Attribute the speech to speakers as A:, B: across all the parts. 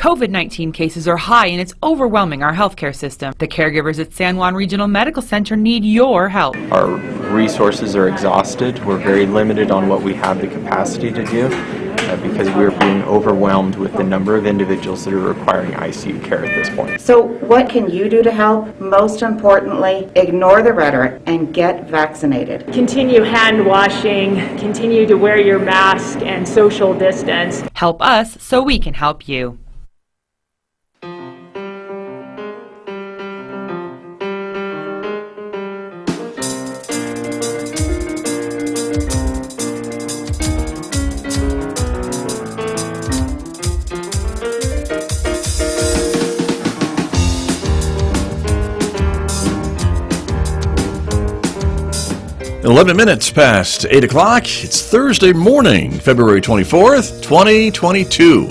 A: COVID-19 cases are high and it's overwhelming our healthcare system. The caregivers at San Juan Regional Medical Center need your help.
B: Our resources are exhausted. We're very limited on what we have the capacity to do because we're being overwhelmed with the number of individuals that are requiring ICU care at this point.
C: So what can you do to help? Most importantly, ignore the rhetoric and get vaccinated.
D: Continue hand washing, continue to wear your mask and social distance.
A: Help us so we can help you.
E: At 11 minutes past 8 o'clock, it's Thursday morning, February 24th, 2022.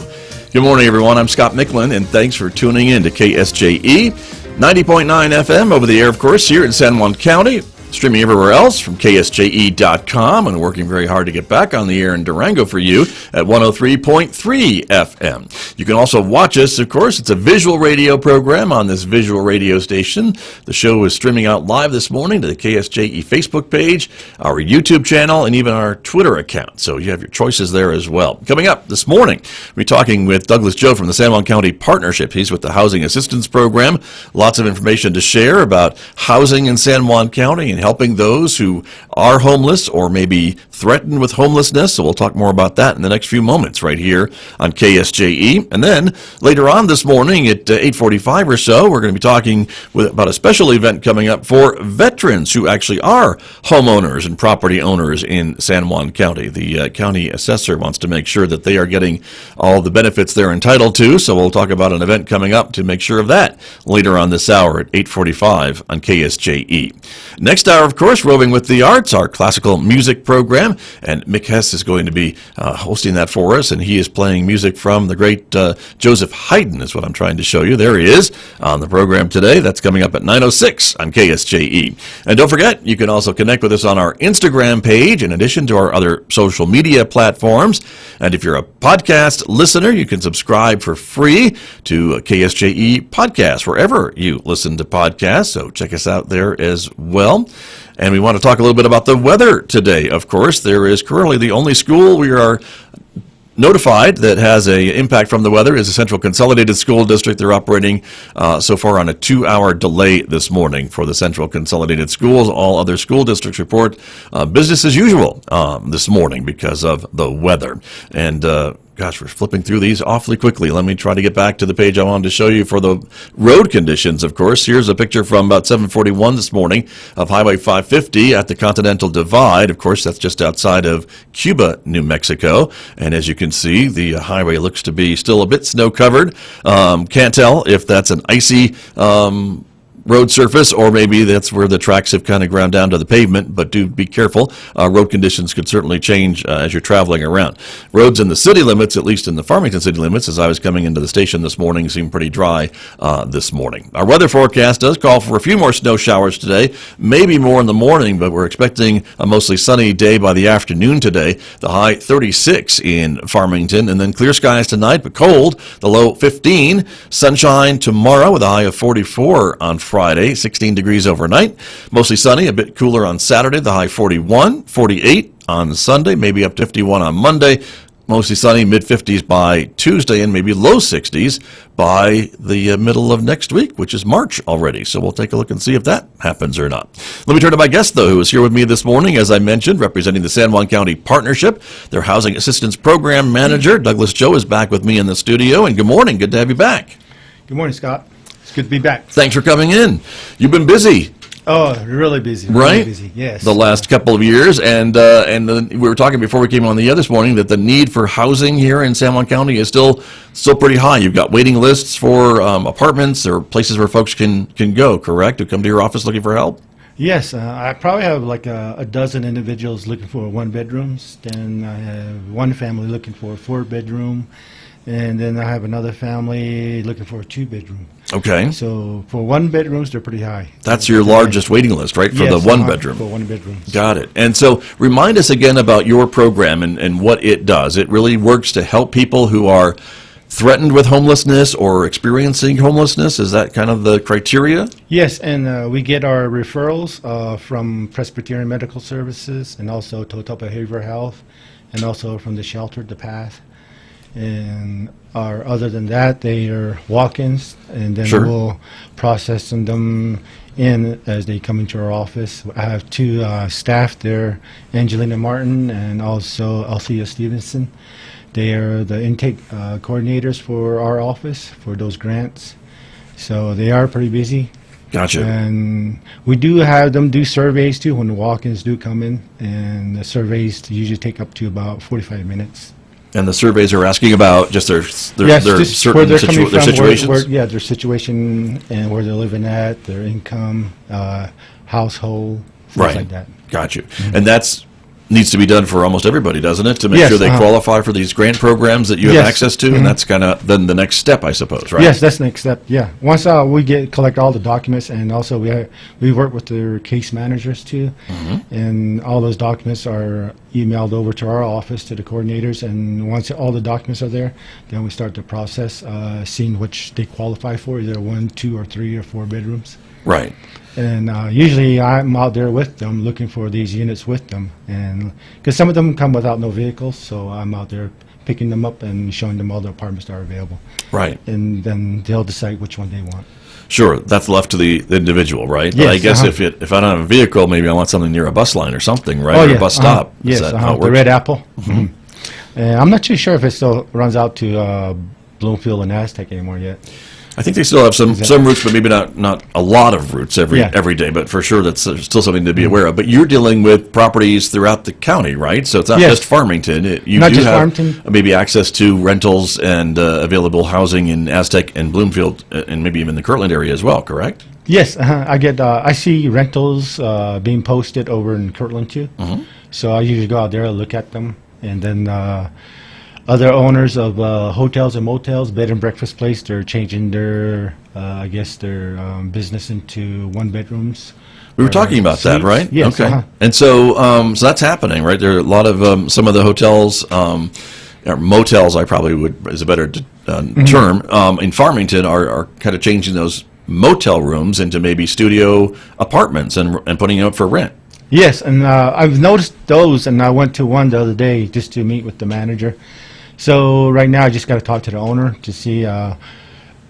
E: Good morning, everyone. I'm Scott Michlin, and thanks for tuning in to KSJE 90.9 FM over the air, of course, here in San Juan County. Streaming everywhere else from KSJE.com and working very hard to get back on the air in Durango for you at 103.3 FM. You can also watch us, of course. It's a visual radio program on this visual radio station. The show is streaming out live this morning to the KSJE Facebook page, our YouTube channel, and even our Twitter account. So you have your choices there as well. Coming up this morning, we'll be talking with Douglas Joe from the San Juan County Partnership. He's with the Housing Assistance Program. Lots of information to share about housing in San Juan County and helping those who are homeless or maybe threatened with homelessness. So we'll talk more about that in the next few moments right here on KSJE. And then later on this morning at 8:45 or so, we're going to be talking about a special event coming up for veterans who actually are homeowners and property owners in San Juan County. The county assessor wants to make sure that they are getting all the benefits they're entitled to. So we'll talk about an event coming up to make sure of that later on this hour at 8:45 on KSJE. Next hour, of course, Roving with the Arts, our classical music program, and Mick Hess is going to be hosting that for us, and he is playing music from the great Joseph Haydn is what I'm trying to show you. There he is on the program today. That's coming up at 9:06 on KSJE. And don't forget, you can also connect with us on our Instagram page in addition to our other social media platforms. And if you're a podcast listener, you can subscribe for free to KSJE Podcast, wherever you listen to podcasts. So check us out there as well. And we want to talk a little bit about the weather today, of course. There is currently the only school we are notified that has an impact from the weather is the Central Consolidated School District. They're operating so far on a 2-hour delay this morning for the Central Consolidated Schools. All other school districts report business as usual this morning because of the weather. And gosh, we're flipping through these awfully quickly. Let me try to get back to the page I wanted to show you for the road conditions, of course. Here's a picture from about 7:41 this morning of Highway 550 at the Continental Divide. Of course, that's just outside of Cuba, New Mexico. And as you can see, the highway looks to be still a bit snow-covered. Can't tell if that's an icy road surface, or maybe that's where the tracks have kind of ground down to the pavement, but do be careful. Road conditions could certainly change as you're traveling around. Roads in the city limits, at least in the Farmington city limits, as I was coming into the station this morning, seem pretty dry this morning. Our weather forecast does call for a few more snow showers today, maybe more in the morning, but we're expecting a mostly sunny day by the afternoon today. The high 36 in Farmington, and then clear skies tonight, but cold, the low 15. Sunshine tomorrow with a high of 44 on Friday, 16 degrees overnight. Mostly sunny, a bit cooler on Saturday, the high 41, 48 on Sunday, maybe up to 51 on Monday. Mostly sunny, mid-50s by Tuesday, and maybe low 60s by the middle of next week, which is March already. So we'll take a look and see if that happens or not. Let me turn to my guest, though, who is here with me this morning, as I mentioned, representing the San Juan County Partnership. Their Housing Assistance Program Manager, Douglas Joe, is back with me in the studio. And good morning. Good to have you back.
F: Good morning, Scott. It's good to be back.
E: Thanks for coming in. You've been busy.
F: Oh, really busy.
E: Right?
F: Really busy, yes.
E: The last couple of years. And we were talking before we came on the air this morning that the need for housing here in San Juan County is still pretty high. You've got waiting lists for apartments or places where folks can go, correct? To come to your office looking for help?
F: Yes. I probably have like a dozen individuals looking for one-bedrooms. Then I have one family looking for a 4-bedroom. And then I have another family looking for a 2-bedroom.
E: Okay.
F: So for 1-bedrooms, they're pretty high.
E: That's your largest waiting list, right? For the 1-bedroom.
F: For 1-bedrooms.
E: Got it. And so remind us again about your program and what it does. It really works to help people who are threatened with homelessness or experiencing homelessness? Is that kind of the criteria?
F: Yes, and we get our referrals from Presbyterian Medical Services and also Total Behavioral Health, and also from the shelter, The Path. And other than that, they are walk-ins, and then
E: Sure.
F: we'll process them in as they come into our office. I have two staff there, Angelina Martin and also Althea Stevenson. They are the intake coordinators for our office for those grants. So they are pretty busy.
E: Gotcha.
F: And we do have them do surveys too when the walk-ins do come in, and the surveys usually take up to about 45 minutes.
E: And the surveys are asking about just their
F: Yes, just where
E: certain
F: they're coming
E: their
F: from,
E: situations?
F: their situation and where they're living at, their income, household, things
E: Right.
F: like that.
E: Gotcha. And that's needs to be done for almost everybody, doesn't it? To make
F: Yes,
E: sure they
F: uh-huh.
E: qualify for these grant programs that you have
F: Yes.
E: access to, and that's kind of then the next step, I suppose, right?
F: Yes, that's the next step. Yeah, once we collect all the documents, and also we work with their case managers too, and all those documents are emailed over to our office to the coordinators. And once all the documents are there, then we start the process, seeing which they qualify for, either 1, 2, or 3, or 4 bedrooms.
E: Right.
F: And usually I'm out there with them, looking for these units with them, and because some of them come without no vehicles, so I'm out there picking them up and showing them all the apartments that are available,
E: Right.
F: and then they'll decide which one they want.
E: Sure. That's left to the individual, right? But I
F: Yes,
E: guess
F: uh-huh.
E: if I don't have a vehicle, maybe I want something near a bus line or something, right?
F: Oh,
E: or
F: yeah,
E: a bus
F: uh-huh.
E: stop. Is
F: Yes,
E: that how it
F: the
E: works?
F: Red Apple. Mhm. I'm not too sure if it still runs out to Bloomfield and Aztec anymore yet.
E: I think they still have some routes, but maybe not a lot of routes every
F: Yeah.
E: day. But for sure, that's still something to be aware of. But you're dealing with properties throughout the county, right? So it's not
F: Yes.
E: just Farmington. You
F: Not
E: do
F: just
E: have
F: Farmington.
E: maybe access to rentals and available housing in Aztec and Bloomfield, and maybe even the Kirtland area as well. Correct?
F: Yes, I see rentals being posted over in Kirtland too. So I usually go out there, look at them, and then other owners of hotels and motels, bed and breakfast place, they're changing their, their business into 1-bedrooms.
E: We were talking about that,
F: suites.
E: right?
F: Yes,
E: Okay.
F: uh-huh.
E: And so that's happening, right? There are a lot of some of the hotels, or motels, I probably is a better term, in Farmington are kind of changing those motel rooms into maybe studio apartments and putting them up for rent.
F: Yes, and I've noticed those, and I went to one the other day just to meet with the manager. So right now I just got to talk to the owner to see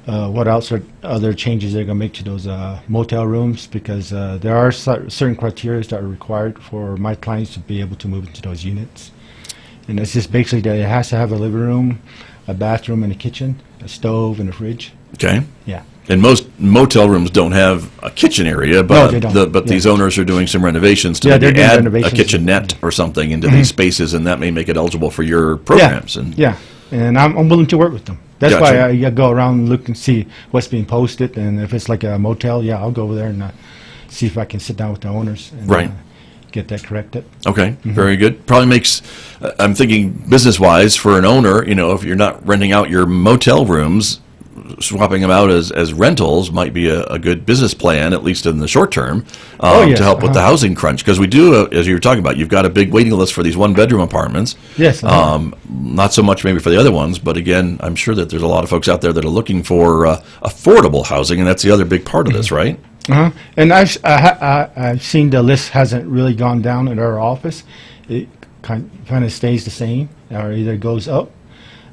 F: what else are other changes they're going to make to those motel rooms, because there are certain criteria that are required for my clients to be able to move into those units. And it's just basically that it has to have a living room, a bathroom, and a kitchen, a stove, and a fridge.
E: Okay.
F: Yeah.
E: And most motel rooms don't have a kitchen area, but
F: they don't.
E: but these
F: Yeah.
E: owners are doing some renovations to
F: Yeah,
E: maybe
F: they're doing
E: add
F: renovations.
E: a kitchenette or something into these spaces, and that may make it eligible for your programs.
F: Yeah,
E: And
F: yeah, and I'm willing to work with them. That's
E: Gotcha.
F: why I go around and look and see what's being posted, and if it's like a motel, yeah, I'll go over there and see if I can sit down with the owners and
E: Right.
F: Get that corrected.
E: Okay, very good. Probably makes, I'm thinking business-wise for an owner, if you're not renting out your motel rooms, swapping them out as rentals might be a good business plan, at least in the short term,
F: Yes,
E: to help with the housing crunch. Because we do, as you were talking about, you've got a big waiting list for these 1-bedroom apartments.
F: Yes.
E: Not so much maybe for the other ones, but again, I'm sure that there's a lot of folks out there that are looking for affordable housing, and that's the other big part of this, right?
F: And I've seen the list hasn't really gone down at our office. It kind of stays the same, or either goes up,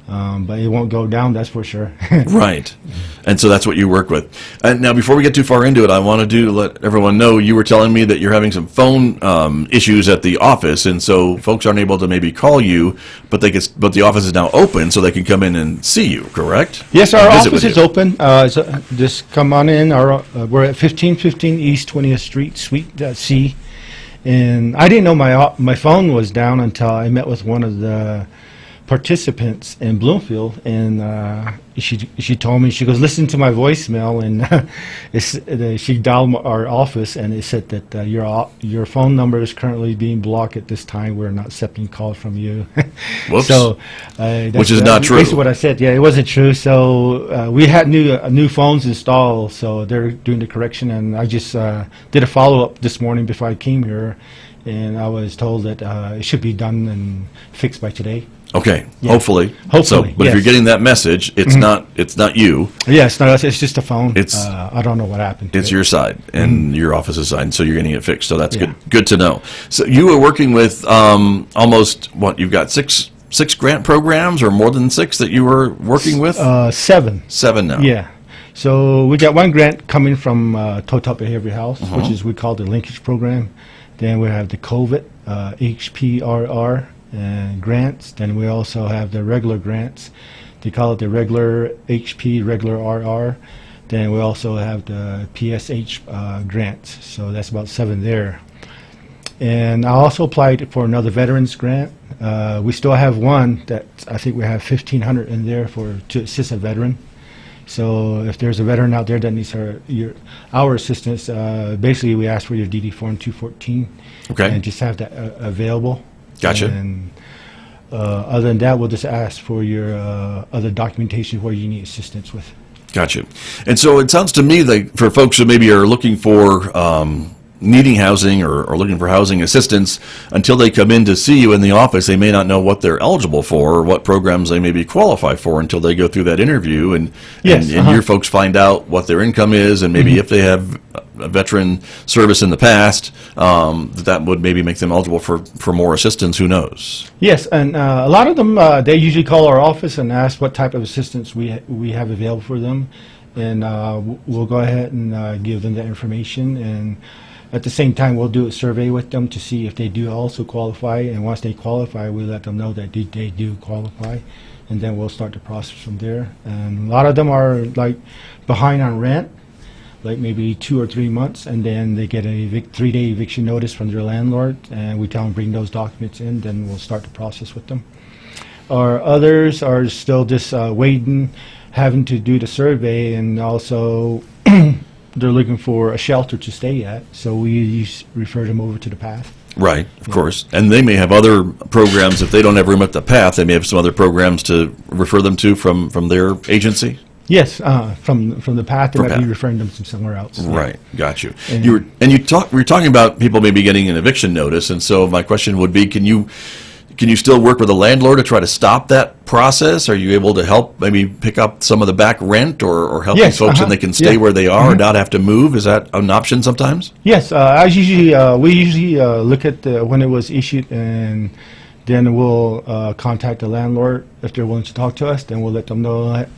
F: but it won't go down. That's for sure.
E: Right. And so that's what you work with. And now, before we get too far into it, I want to let everyone know you were telling me that you're having some phone issues at the office, and so folks aren't able to maybe call you, but but the office is now open, so they can come in and see you. Correct?
F: Yes, our
E: Visit
F: office
E: with
F: is
E: you.
F: open. So just come on in. We're at 1515 East 20th Street, Suite C. And I didn't know my phone was down until I met with one of the participants in Bloomfield, and she told me, she goes, listen to my voicemail, and she dialed our office, and it said that your phone number is currently being blocked at this time. We're not accepting calls from you.
E: Whoops.
F: So, that's,
E: Which is not true.
F: Basically what I said. Yeah, it wasn't true. So we had new phones installed, so they're doing the correction, and I just did a follow-up this morning before I came here. and I was told that it should be done and fixed by today.
E: Okay,
F: Yeah.
E: hopefully.
F: Hopefully,
E: So, but if
F: yes.
E: you're getting that message, it's not you.
F: Yes, no, it's just a phone.
E: It's-
F: I don't know what happened to
E: It's
F: it.
E: your side and your office's side, so you're getting it fixed. So that's
F: Yeah.
E: good to know. So you were working with almost you've got six grant programs or more than 6 that you were working with?
F: 7.
E: 7 now.
F: Yeah. So we got one grant coming from Total Behavioral Health, which is we call the linkage program. Then we have the COVID, HPRR grants. Then we also have the regular grants. They call it the regular HP, regular RR. Then we also have the PSH grants. So that's about 7 there. And I also applied for another veterans grant. We still have one that I think we have 1,500 in there to assist a veteran. So if there's a veteran out there that needs our assistance, basically we ask for your DD Form 214
E: Okay.
F: and just have that available.
E: Gotcha.
F: And other than that, we'll just ask for your other documentation where you need assistance with.
E: Gotcha. And so it sounds to me like for folks who maybe are looking for needing housing or looking for housing assistance, until they come in to see you in the office, they may not know what they're eligible for or what programs they maybe qualify for until they go through that interview. And,
F: Yes,
E: and your folks find out what their income is and maybe if they have a veteran service in the past, that would maybe make them eligible for more assistance. Who knows?
F: Yes, and a lot of them, they usually call our office and ask what type of assistance we have available for them. And we'll go ahead and give them that information. And at the same time, we'll do a survey with them to see if they do also qualify. And once they qualify, we let them know that they do qualify. And then we'll start the process from there. And a lot of them are like behind on rent, like maybe 2 or 3 months, and then they get a 3-day eviction notice from their landlord, and we tell them bring those documents in, then we'll start the process with them. Or others are still just waiting, having to do the survey, and also they're looking for a shelter to stay at, so we refer them over to the PATH.
E: Right, of course. And they may have other programs. If they don't have room at the PATH, they may have some other programs to refer them to from their agency.
F: Yes, from the PATH, they
E: From
F: might be
E: PATH.
F: referring them to somewhere else.
E: Right, got you.
F: And-
E: We were talking about people maybe getting an eviction notice, and so my question would be: Can you still work with a landlord to try to stop that process? Are you able to help maybe pick up some of the back rent or help
F: Yes,
E: these folks and they can stay
F: yeah.
E: where they are and not have to move? Is that an option sometimes?
F: Yes, we usually look at when it was issued, and then we'll contact the landlord if they're willing to talk to us. Then we'll let them know that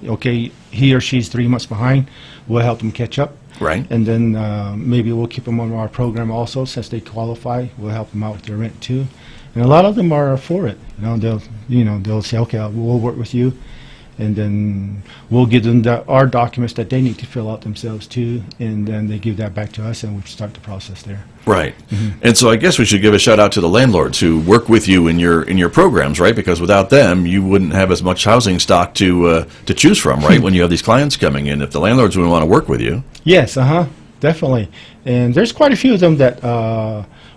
F: okay, he or she's 3 months behind. We'll help them catch up,
E: Right.
F: and then maybe we'll keep them on our program also since they qualify. We'll help them out with their rent too, and a lot of them are for it. They'll say, okay, we'll work with you. And then we'll give them our documents that they need to fill out themselves too, and then they give that back to us, and we start the process there.
E: Right. And so I guess we should give a shout out to the landlords who work with you in your programs, right? Because without them, you wouldn't have as much housing stock to choose from, right? When you have these clients coming in, if the landlords would want to work with you.
F: Yes, definitely. And there's quite a few of them that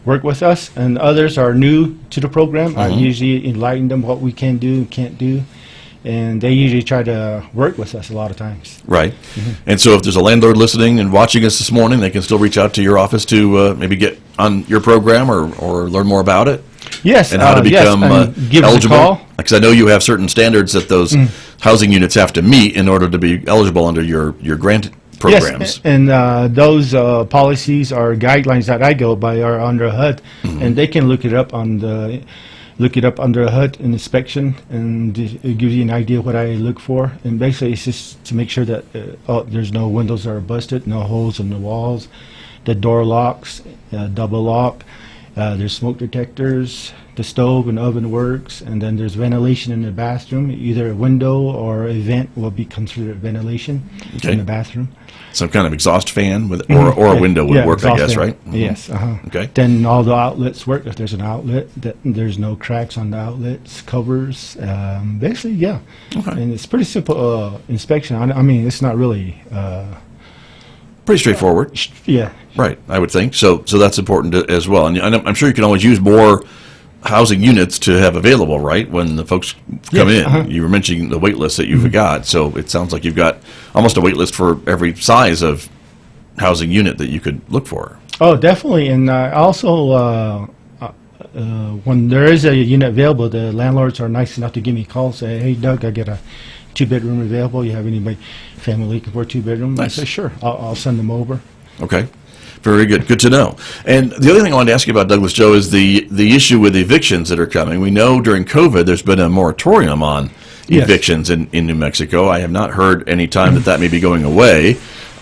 F: work with us, and others are new to the program. I usually enlighten them what we can do and can't do, and they usually try to work with us a lot of times.
E: Right. And so if there's a landlord listening and watching us this morning, they can still reach out to your office to maybe get on your program or learn more about it.
F: Yes,
E: And how to become
F: and give us a
E: eligible.
F: call.
E: Because I know you have certain standards that those housing units have to meet in order to be eligible under your grant programs.
F: Yes, and those policies or guidelines that I go by are under HUD, and they can look it up under HUD inspection, and it gives you an idea what I look for. And basically, it's just to make sure that there's no windows that are busted, no holes in the walls, the door locks, double lock. There's smoke detectors, the stove and oven works, and then there's ventilation in the bathroom. Either a window or a vent will be considered ventilation
E: Okay.
F: in the bathroom.
E: Some kind of exhaust fan with or a window would work, I
F: exhaust
E: guess,
F: fan.
E: right?
F: Yes.
E: Okay.
F: Then all the outlets work. If there's an outlet, that there's no cracks on the outlets, covers. Basically, yeah.
E: Okay.
F: And it's pretty simple inspection. I mean, it's not really.
E: Pretty straightforward.
F: Yeah.
E: Right, I would think. So that's important as well. And I'm sure you can always use more housing units to have available, right, when the folks come
F: Yes,
E: in. You were mentioning the wait list that you've got, so it sounds like you've got almost a wait list for every size of housing unit that you could look for.
F: Oh, definitely. And also, when there is a unit available, the landlords are nice enough to give me a call and say, hey, Doug, I get a 2-bedroom available. You have anybody, family looking for a 2-bedroom?
E: Nice.
F: I say, sure, I'll send them over.
E: Okay. Very good. Good to know. And the other thing I wanted to ask you about, Douglas Joe, is the issue with evictions that are coming. We know during COVID there's been a moratorium on
F: Yes.
E: evictions in New Mexico. I have not heard any time that may be going away.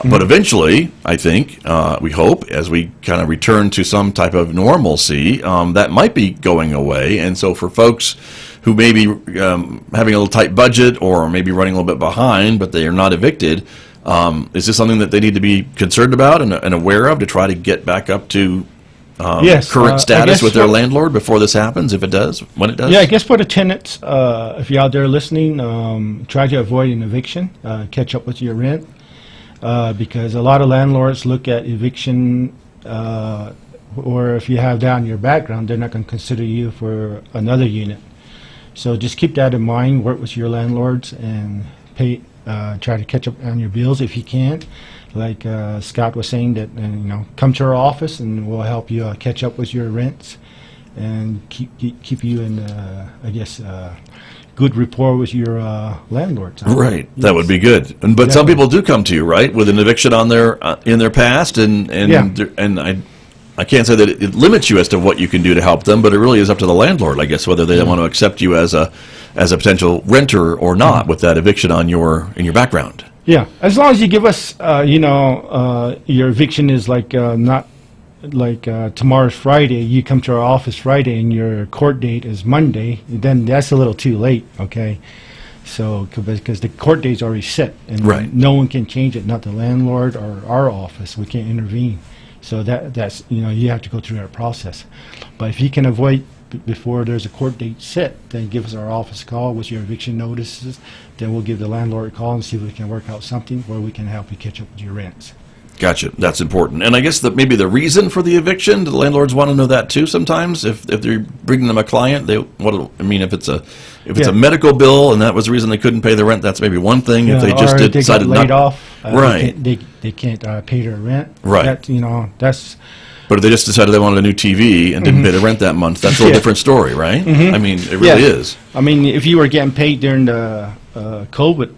E: But eventually, I think, we hope, as we kind of return to some type of normalcy, that might be going away. And so for folks who may be having a little tight budget or maybe running a little bit behind, but they are not evicted, is this something that they need to be concerned about and aware of to try to get back up to
F: Yes,
E: current
F: I
E: status
F: guess
E: with their
F: what-
E: landlord before this happens, if it does, when it does?
F: Yeah, I guess for the tenants, if you're out there listening, try to avoid an eviction, catch up with your rent, because a lot of landlords look at eviction, or if you have that in your background, they're not going to consider you for another unit. So just keep that in mind, work with your landlords and pay, try to catch up on your bills if you can't. Like Scott was saying, that come to our office and we'll help you catch up with your rents and keep you in, good rapport with your landlords.
E: Right,
F: Yes.
E: that would be good. But some people do come to you, right, with an eviction on their in their past, and I can't say that it limits you as to what you can do to help them, but it really is up to the landlord, I guess, whether they want to accept you as a potential renter or not with that eviction on in your background.
F: Yeah, as long as you give us, your eviction is like not like tomorrow's Friday. You come to our office Friday and your court date is Monday. Then that's a little too late. Okay, so because the court date's already set and
E: Right.
F: no one can change it, not the landlord or our office. We can't intervene. So that's you have to go through that process. But if you can avoid before there's a court date set, then give us our office a call with your eviction notices. Then we'll give the landlord a call and see if we can work out something where we can help you catch up with your rents.
E: Gotcha. That's important. And I guess that maybe the reason for the eviction, the landlords want to know that too sometimes. If they're bringing them a client, they want to, if it's a
F: Yeah.
E: medical bill and that was the reason they couldn't pay the rent, that's maybe one thing. If they just
F: or they
E: decided
F: got laid
E: not,
F: off,
E: right.
F: They can't pay their rent.
E: Right.
F: That's
E: But if they just decided they wanted a new TV and didn't pay the rent that month, that's a little
F: Yeah.
E: different story, right? I mean, it really
F: Yeah.
E: is.
F: I mean, if you were getting paid during the COVID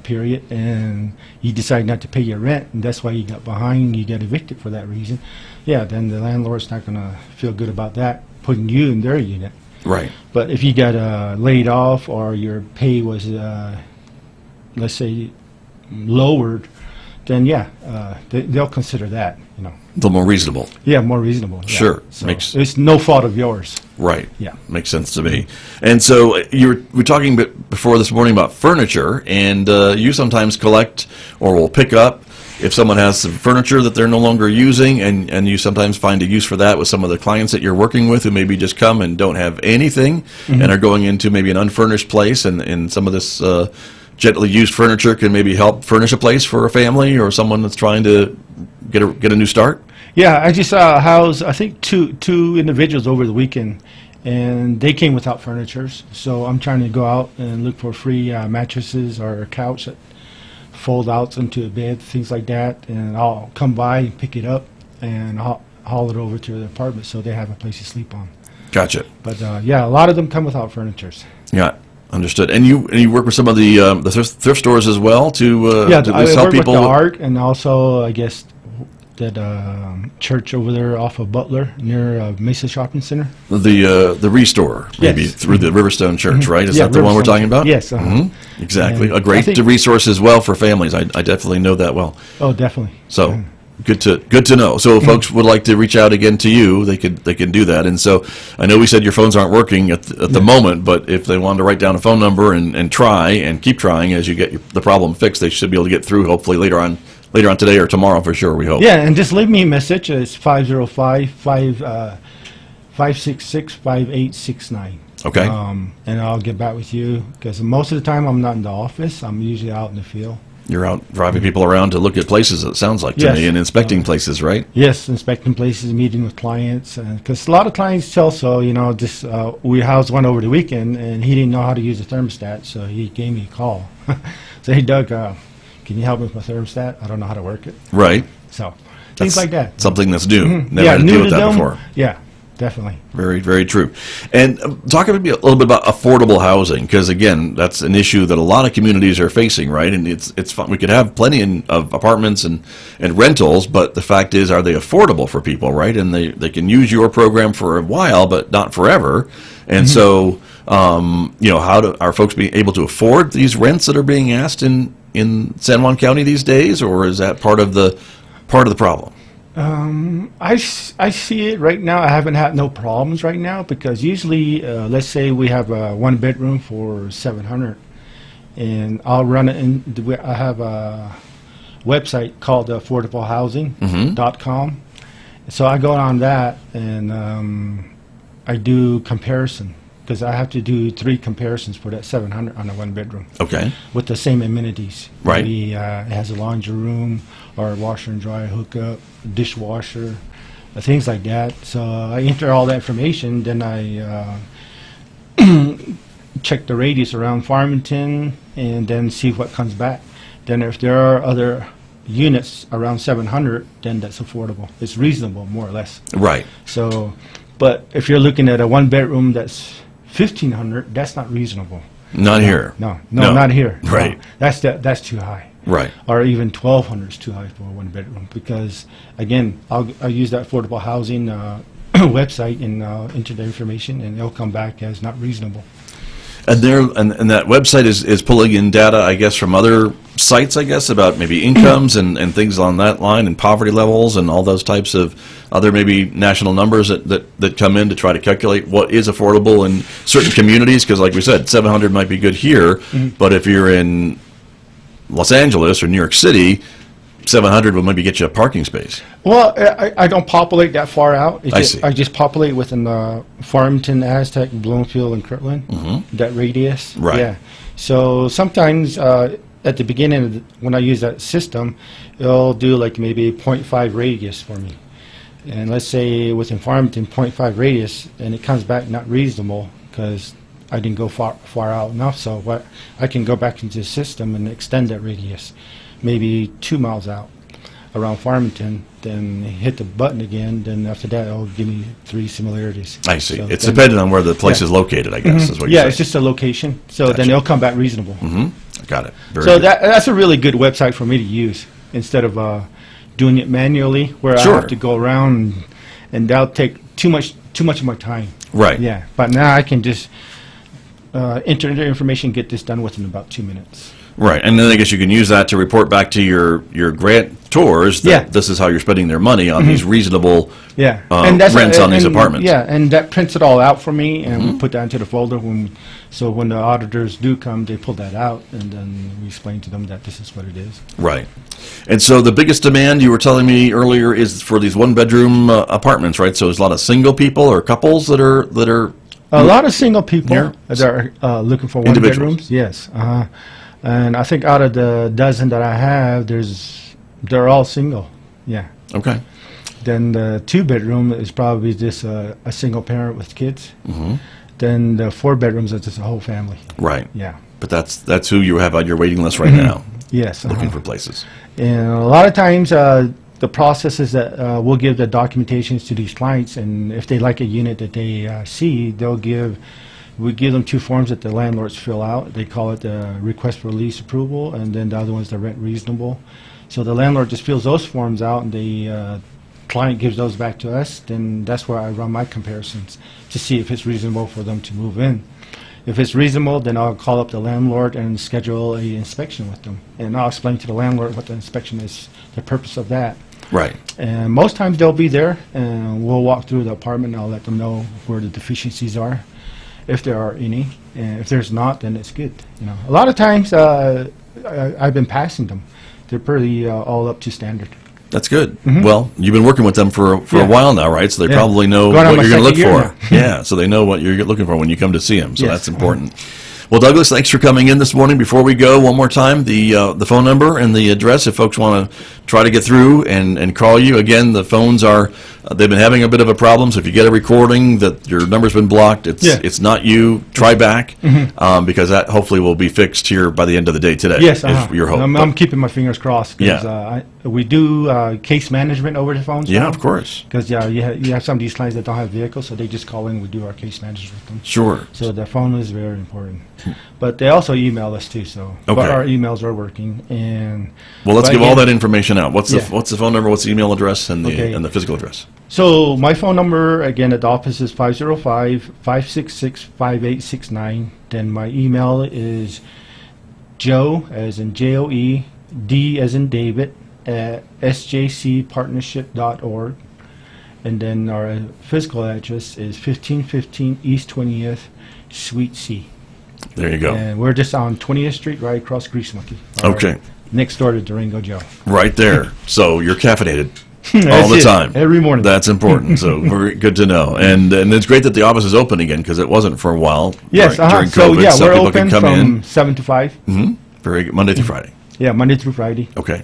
F: period and you decide not to pay your rent, and that's why you got behind, you get evicted for that reason, yeah, then the landlord's not going to feel good about that, putting you in their unit.
E: Right.
F: But if you got laid off or your pay was, let's say, lowered, then yeah, they'll consider that,
E: A little more reasonable.
F: Yeah, more reasonable. Yeah.
E: Sure.
F: So
E: Makes-
F: it's no fault of yours.
E: Right.
F: Yeah.
E: Makes sense to me. And so we're talking before this morning about furniture, and you sometimes collect or will pick up if someone has some furniture that they're no longer using, and you sometimes find a use for that with some of the clients that you're working with who maybe just come and don't have anything and are going into maybe an unfurnished place, and some of this gently used furniture can maybe help furnish a place for a family or someone that's trying to get a new start.
F: Yeah, I just housed, I think, two individuals over the weekend, and they came without furniture. So I'm trying to go out and look for free mattresses or a couch that fold out into a bed, things like that, and I'll come by and pick it up and haul it over to the apartment so they have a place to sleep on.
E: Gotcha.
F: But yeah, a lot of them come without furniture.
E: Yeah. Understood. And you work with some of the thrift stores as well to
F: Yeah,
E: to
F: I
E: help
F: work
E: people.
F: with the ARC, and also I guess that church over there off of Butler near Mesa Shopping Center.
E: The Restore, maybe
F: Yes.
E: through the Riverstone Church, right? Is
F: Yeah,
E: that the one we're
F: Riverstone
E: talking about?
F: Yes,
E: Exactly.
F: And
E: A great
F: I think-
E: resource as well for families. I definitely know that well.
F: Oh, definitely.
E: So good to know. So if folks would like to reach out again to you, they can do that. And so I know we said your phones aren't working at the moment, but if they wanted to write down a phone number and try and keep trying as you get the problem fixed, they should be able to get through hopefully later on today or tomorrow for sure, we hope.
F: Yeah, and just leave me a message. It's 505-566-5869.
E: Okay.
F: And I'll get back with you, because most of the time I'm not in the office. I'm usually out in the field.
E: You're out driving people around to look at places, it sounds like to
F: Yes.
E: me, and inspecting places, right?
F: Yes, inspecting places, meeting with clients, because a lot of clients also, we housed one over the weekend, and he didn't know how to use the thermostat, so he gave me a call. So, hey, Doug, can you help me with my thermostat? I don't know how to work it.
E: Right.
F: So, things like that.
E: Something that's new. Never
F: Yeah,
E: had to
F: new
E: deal
F: to
E: with that
F: them.
E: before.
F: Yeah, definitely.
E: Very, very true. And talk a little bit about affordable housing, because again, that's an issue that a lot of communities are facing, right? And it's fun. We could have plenty of apartments and rentals, but the fact is, are they affordable for people, right? And they can use your program for a while, but not forever. And so, how are folks being able to afford these rents that are being asked in San Juan County these days, or is that part of the problem?
F: I see it right now. I haven't had no problems right now because usually, let's say we have a 1 bedroom for $700, and I'll run it in. I have a website called affordablehousing.com. So I go on that and I do comparison because I have to do 3 comparisons for that $700 on a 1 bedroom.
E: Okay.
F: With the same amenities.
E: Right.
F: Maybe it has a laundry room or a washer and dryer hookup, dishwasher, things like that. So I enter all that information, then I check the radius around Farmington and then see what comes back. Then if there are other units around 700, then that's affordable. It's reasonable, more or less.
E: Right.
F: So, but if you're looking at a 1 bedroom that's 1,500, that's not reasonable.
E: Not here.
F: No, not here.
E: Right.
F: No, that's too high.
E: Right.
F: Or even 1,200 is too high for a 1 bedroom because, again, I'll use that affordable housing website and enter the information, and it'll come back as not reasonable.
E: And that website is pulling in data, I guess, from other sites, I guess, about maybe incomes and things on that line and poverty levels and all those types of other maybe national numbers that come in to try to calculate what is affordable in certain communities. Because like we said, 700 might be good here, but if you're in Los Angeles or New York City, 700 will maybe get you a parking space.
F: Well, I don't populate that far out.
E: See.
F: I just populate within Farmington, Aztec, Bloomfield, and Kirtland, that radius.
E: Right.
F: Yeah. So sometimes at the beginning, when I use that system, it'll do like maybe 0.5 radius for me. And let's say within Farmington, 0.5 radius, and it comes back not reasonable because I didn't go far out enough. So what I can go back into the system and extend that radius, maybe 2 miles out around Farmington, then hit the button again, then after that it'll give me 3 similarities.
E: I see.
F: So
E: It's
F: then-
E: dependent on where the place
F: Yeah.
E: is located, I guess, is what you're
F: Yeah,
E: saying.
F: it's just a location, so
E: Gotcha.
F: then it'll come back reasonable.
E: Got it. Very
F: So
E: good.
F: that's a really good website for me to use instead of doing it manually where
E: Sure.
F: I have to go around and that'll take too much of my time.
E: Right.
F: Yeah, but now I can just enter the information, get this done within about 2 minutes.
E: Right, and then I guess you can use that to report back to your grantors that
F: Yeah.
E: this is how you're spending their money on these reasonable
F: Yeah,
E: rents on these apartments.
F: Yeah, and that prints it all out for me, and we put that into the folder. So when the auditors do come, they pull that out, and then we explain to them that this is what it is.
E: Right. And so the biggest demand you were telling me earlier is for these 1-bedroom apartments, right? So there's a lot of single people or couples that are
F: A lot of single people
E: Yeah.
F: that are looking for 1
E: Individuals.
F: bedrooms. Yes, and I think out of the dozen that I have, they're all single. Yeah.
E: okay.
F: Then the 2 bedroom is probably just a single parent with kids. Then the 4 bedrooms is just a whole family.
E: Right.
F: Yeah.
E: But that's who you have on your waiting list right now,
F: Yes.
E: looking for places.
F: And a lot of times, the process is that we'll give the documentations to these clients, and if they like a unit that they see, we give them 2 forms that the landlords fill out. They call it the request for lease approval, and then the other one's the rent reasonable. So the landlord just fills those forms out, and the client gives those back to us. Then that's where I run my comparisons to see if it's reasonable for them to move in. If it's reasonable, then I'll call up the landlord and schedule a inspection with them. And I'll explain to the landlord what the inspection is, the purpose of that.
E: Right.
F: And most times they'll be there, and we'll walk through the apartment, and I'll let them know where the deficiencies are, if there are any. And if there's not, then it's good. A lot of times I've been passing them. They're pretty all up to standard.
E: That's good. Well, you've been working with them for a
F: Yeah.
E: while now, right? So they
F: Yeah.
E: probably know
F: Going on
E: what
F: my
E: you're going to look
F: second
E: for.
F: year
E: Yeah, so they know what you're looking for when you come to see them. So
F: Yes.
E: that's important. Well, Douglas, thanks for coming in this morning. Before we go, one more time, the phone number and the address if folks want to try to get through and call you. Again, the phones are They've been having a bit of a problem, so if you get a recording that your number's been blocked, it's not you, try back, because that hopefully will be fixed here by the end of the day today.
F: Yes,
E: is your hope.
F: I'm keeping my fingers crossed. 'Cause,
E: Yeah.
F: we do case management over the phone.
E: Yeah, of course.
F: Because you have some of these clients that don't have vehicles, so they just call in. We do our case management with them.
E: Sure.
F: So the phone is very important. But they also email us too. So
E: Okay.
F: but our emails are working. And
E: Well, let's
F: but
E: give all
F: again-
E: that information out. What's
F: Yeah.
E: the phone number? What's the email address and the
F: Okay.
E: and the physical address?
F: So my phone number, again, at the office is 505-566-5869. Then my email is Joe, as in Joe, D as in David, at sjcpartnership.org. And then our physical address is 1515 East 20th, Suite C.
E: There you go.
F: And we're just on 20th Street, right across Grease Monkey.
E: Okay.
F: Next door to Durango Joe.
E: Right there. So you're caffeinated all
F: That's
E: the
F: it,
E: time.
F: every morning.
E: That's important. So very good to know. And it's great that the office is open again because it wasn't for a while.
F: Yes,
E: during
F: so
E: COVID.
F: yeah,
E: So
F: we're
E: people
F: open
E: can come
F: from
E: in.
F: 7 to 5.
E: Very good. Monday through Friday.
F: Yeah, Monday through Friday.
E: Okay.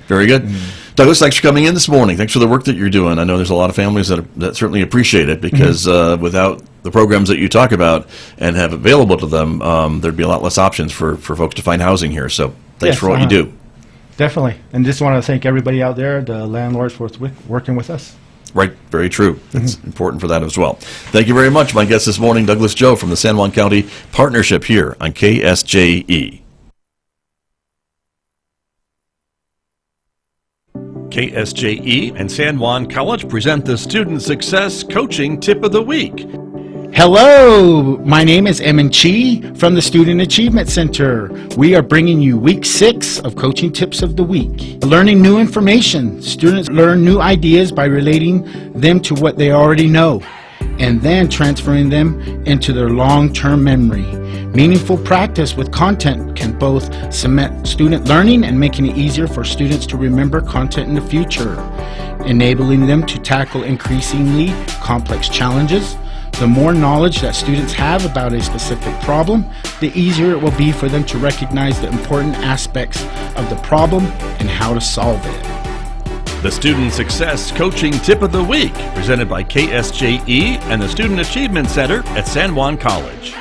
E: Very good. Douglas, thanks for coming in this morning. Thanks for the work that you're doing. I know there's a lot of families that certainly appreciate it because without the programs that you talk about and have available to them, there'd be a lot less options for folks to find housing here. So thanks
F: Yes,
E: for what you do.
F: Definitely. And just want to thank everybody out there, the landlords for working with us.
E: Right, very true. It's important for that as well. Thank you very much. My guest this morning, Douglas Joe from the San Juan County Partnership here on KSJE. KSJE and San Juan College present the Student Success Coaching Tip of the Week.
G: Hello, my name is Emin Chi from the Student Achievement Center. We are bringing you week 6 of Coaching Tips of the Week. Learning new information. Students learn new ideas by relating them to what they already know and then transferring them into their long-term memory. Meaningful practice with content can both cement student learning and making it easier for students to remember content in the future, enabling them to tackle increasingly complex challenges. The more knowledge that students have about a specific problem, the easier it will be for them to recognize the important aspects of the problem and how to solve it.
E: The Student Success Coaching Tip of the Week, presented by KSJE and the Student Achievement Center at San Juan College.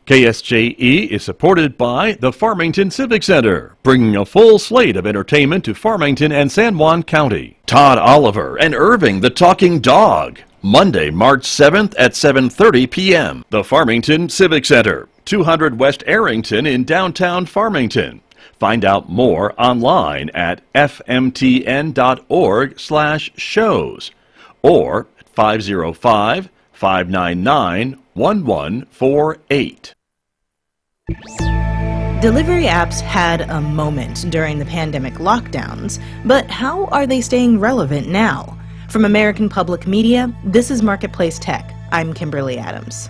E: KSJE is supported by the Farmington Civic Center, bringing a full slate of entertainment to Farmington and San Juan County. Todd Oliver and Irving the Talking Dog, Monday, March 7th at 7:30 p.m. The Farmington Civic Center, 200 West Arrington in downtown Farmington. Find out more online at fmtn.org/shows or at 505-599-1148.
H: Delivery apps had a moment during the pandemic lockdowns, but how are they staying relevant now? From American Public Media, this is Marketplace Tech. I'm Kimberly Adams.